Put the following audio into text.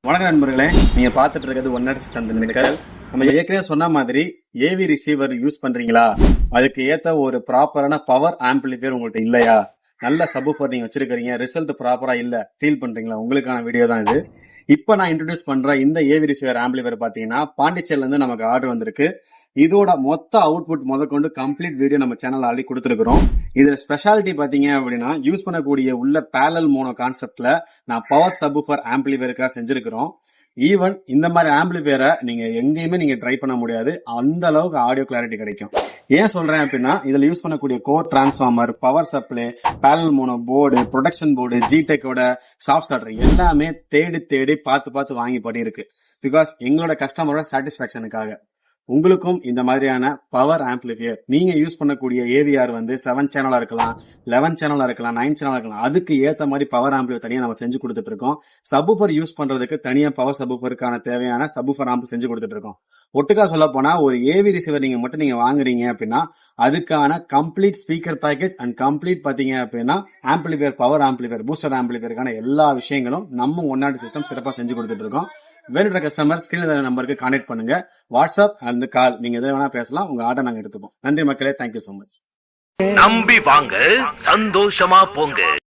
வணக்கம் நண்பர்களே, நீங்க பாத்துட்டு இருக்கிறது ஒன்னர் சிஸ்டம் திண்டுக்கல். நம்ம ஏற்கனவே சொன்ன மாதிரி ஏவி ரிசீவர் யூஸ் பண்றீங்களா, அதுக்கு ஏத்த ஒரு ப்ராப்பரான பவர் ஆம்பிளிஃபையர் உங்கள்கிட்ட இல்லையா, நல்ல சப்வூஃபர் நீங்க வச்சிருக்கீங்க, ரிசல்ட் ப்ராப்பரா இல்ல ஃபீல் பண்றீங்களா, உங்களுக்கான வீடியோ தான் இது. இப்ப நான் இன்ட்ரோடியூஸ் பண்ற இந்த ஏவி ரிசீவர் ஆம்பிளிஃபையர் பாத்தீங்கன்னா பாண்டிச்சேரில இருந்து நமக்கு ஆர்டர் வந்திருக்கு. இதோட மொத்த அவுட்புட் முதற்கொண்டு கம்ப்ளீட் வீடியோ நம்ம சேனல் ஆல்ரெடி கொடுத்துருக்கிறோம். இதுல ஸ்பெஷாலிட்டி பாத்தீங்க அப்படின்னா யூஸ் பண்ணக்கூடிய உள்ள பேரலல் மோனோ கான்செப்ட்ல நான் பவர் சப்வூஃபர் ஆம்பிளிஃபையருக்காக செஞ்சிருக்கிறோம். ஈவன் இந்த மாதிரி ஆம்பிளிஃபையரை நீங்க எங்கேயுமே நீங்க ட்ரை பண்ண முடியாது, அந்த அளவுக்கு ஆடியோ கிளாரிட்டி கிடைக்கும். ஏன் சொல்றேன் அப்படின்னா இதுல யூஸ் பண்ணக்கூடிய core transformer, power supply, parallel mono board, production board, ஜிடெக்கோட சாஃப்ட் சார்டர் எல்லாமே தேடி தேடி பார்த்து வாங்கி பண்ணியிருக்கு. பிகாஸ் எங்களோட கஸ்டமரோட சாட்டிஸ்பாக்சனுக்காக. உங்களுக்கும் இந்த மாதிரியான பவர் ஆம்பிளிஃபையர் நீங்க யூஸ் பண்ணக்கூடிய ஏவிஆர் 7 சேனலா இருக்கலாம், 11 சேனலா இருக்கலாம், 9 சேனலா இருக்கலாம், அதுக்கு ஏத்த மாதிரி பவர் ஆம்பிளிஃபையர் தனியா நம்ம செஞ்சு கொடுத்துட்டு இருக்கோம். சப்வூஃபர் யூஸ் பண்றதுக்கு தனியா பவர் சப்வூஃபருக்கான தேவையான சப்வூஃபர் ஆம்ப் செஞ்சு கொடுத்துட்டு இருக்கோம். ஒட்டுக்கா சொல்ல போனா ஒரு ஏவி ரிசீவர் நீங்க வாங்குறீங்க அப்படின்னா அதுக்கான complete speaker package and complete பாத்தீங்க அப்படின்னா ஆம்பிளிஃபையர், பவர் ஆம்பிளிஃபையர், பூஸ்டர் ஆம்பிளிஃபையருக்கான எல்லா விஷயங்களும் நம்ம ஒன்னாடி சிஸ்டம் சிறப்பா செஞ்சு கொடுத்துட்டு இருக்கோம். வேற கஸ்டமர் ஸ்கிரீன் நம்பருக்கு கான்டாக்ட் பண்ணுங்க. வாட்ஸ்அப் அண்ட் கால் நீங்க எதை வேணா பேசலாம். உங்க ஆர்டர் நாங்க எடுத்துப்போம். நன்றி மக்களே, தேங்க்யூ சோ மச். நம்பி வாங்க, சந்தோஷமா போங்க.